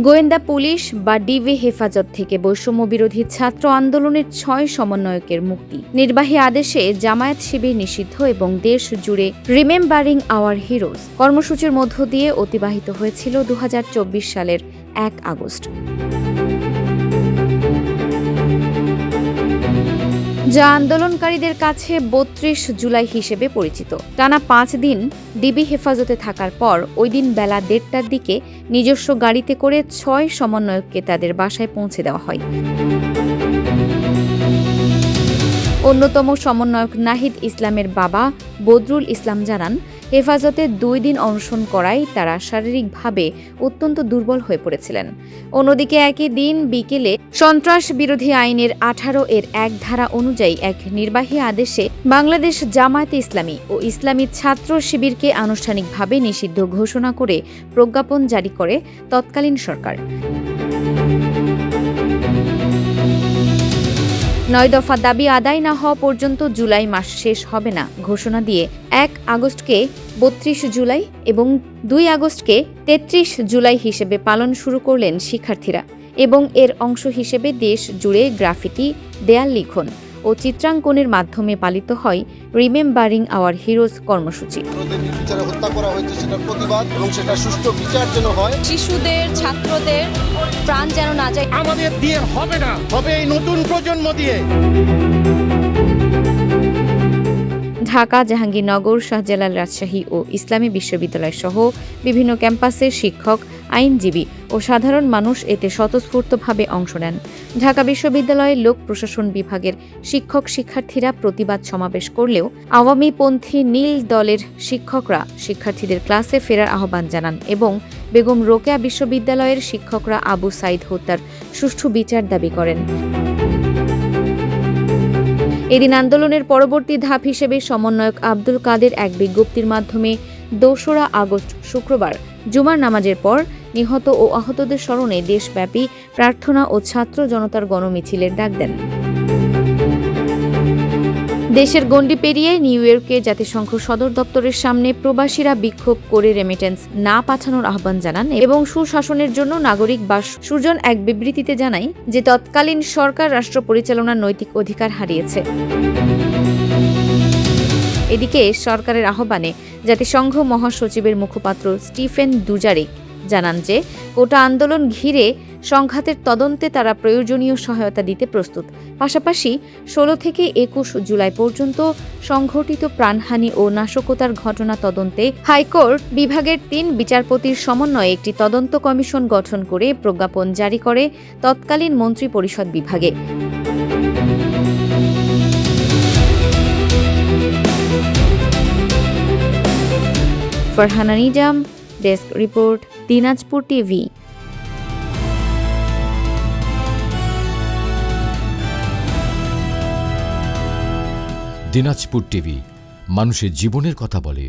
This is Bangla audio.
গোয়েন্দা পুলিশ বা ডিবি হেফাজত থেকে বৈষম্য বিরোধী ছাত্র আন্দোলনের ৬ সমন্বয়কের মুক্তি, নির্বাহী আদেশে জামায়াত শিবির নিষিদ্ধ এবং দেশ জুড়ে রিমেম্বারিং আওয়ার হিরোজ কর্মসূচির মধ্য দিয়ে অতিবাহিত হয়েছিল ২০২৪ সালের ১ আগস্ট। যা আন্দোলনকারীদের কাছে ৩২ জুলাই হিসেবে পরিচিত। টানা ৫ দিন ডিবি হেফাজতে থাকার পর ওই দিন বেলা ১:৩০টার দিকে নিজস্ব গাড়িতে করে ৬ সমন্বয়ককে তাদের বাসায় পৌঁছে দেওয়া হয়। অন্যতম সমন্বয়ক নাহিদ ইসলামের বাবা বদরুল ইসলাম জানান, হেফাজতে ২ দিন অনশন করায় তারা শারীরিকভাবে অত্যন্ত দুর্বল হয়ে পড়েছিলেন। অন্যদিকে একই দিন বিকেলে সন্ত্রাস বিরোধী আইনের ১৮ এর ১ ধারা অনুযায়ী এক নির্বাহী আদেশে বাংলাদেশ জামায়াতে ইসলামী ও ইসলামী ছাত্র শিবিরকে আনুষ্ঠানিকভাবে নিষিদ্ধ ঘোষণা করে প্রজ্ঞাপন জারি করে তৎকালীন সরকার। ৯ দফা দাবি আদায় না হওয়া পর্যন্ত জুলাই মাস শেষ হবে না ঘোষণা দিয়ে ১ আগস্টকে ৩২ জুলাই এবং ২ আগস্টকে ৩৩ জুলাই হিসেবে পালন শুরু করলেন শিক্ষার্থীরা এবং এর অংশ হিসেবে দেশ জুড়ে গ্রাফিতি, দেয়াল লিখন ও চিত্রাঙ্কনের মাধ্যমে পালিত হয় রিমেম্বারিং আওয়ার হিরোজ কর্মসূচি। হত্যা করা হয়েছে সেটার প্রতিবাদ এবং সেটা সুষ্ঠু বিচার যেন হয়। শিশুদের, ছাত্রদের প্রাণ যেন না যায়। আমাদের দিয়ে হবে না, হবে এই নতুন প্রজন্ম দিয়ে। ঢাকা, জাহাঙ্গীরনগর, শাহজালাল, রাজশাহী ও ইসলামী বিশ্ববিদ্যালয় সহ বিভিন্ন ক্যাম্পাসের শিক্ষক, আইনজীবী ও সাধারণ মানুষ এতে স্বতঃস্ফূর্তভাবে অংশ নেন। ঢাকা বিশ্ববিদ্যালয়ের লোক প্রশাসন বিভাগের শিক্ষক শিক্ষার্থীরা প্রতিবাদ সমাবেশ করলেও আওয়ামীপন্থী নীল দলের শিক্ষকরা শিক্ষার্থীদের ক্লাসে ফেরার আহ্বান জানান এবং বেগম রোকেয়া বিশ্ববিদ্যালয়ের শিক্ষকরা আবু সাইদ হত্যার সুষ্ঠু বিচার দাবি করেন। এদিন আন্দোলনের পরবর্তী ধাপ হিসেবে সমন্বয়ক আব্দুল কাদের এক বিজ্ঞপ্তির মাধ্যমে ২রা আগস্ট শুক্রবার জুমার নামাজের পর নিহত ও আহতদের স্মরণে দেশব্যাপী প্রার্থনা ও ছাত্র জনতার গণমিছিলের ডাক দেন। দেশের গণ্ডি পেরিয়ে নিউ ইয়র্কে জাতিসংঘ সদর দপ্তরের সামনে প্রবাসীরা বিক্ষোভ করে রেমিটেন্স না পাঠানোর আহ্বান জানান এবং সুশাসনের জন্য নাগরিক বা সুজন এক বিবৃতিতে জানায় যে তৎকালীন সরকার রাষ্ট্র পরিচালনার নৈতিক অধিকার হারিয়েছে। এদিকে সরকারের আহ্বানে জাতিসংঘ মহাসচিবের মুখপাত্র স্টিফেন দুজারিক জানান যে কোটা আন্দোলন ঘিরে সংঘাতের তদন্তে তারা প্রয়োজনীয় সহায়তা দিতে প্রস্তুত। পাশাপাশি ১৬ থেকে ২১ জুলাই পর্যন্ত সংঘটিত প্রাণহানি ও নাশকতার ঘটনা তদন্তে হাইকোর্ট বিভাগের ৩ বিচারপতির সমন্বয়ে একটি তদন্ত কমিশন গঠন করে প্রজ্ঞাপন জারি করে তৎকালীন মন্ত্রিপরিষদ বিভাগে। Farhana Nizam, desk report, Dinajpur TV. Dinajpur TV মানুষের জীবনের কথা বলে।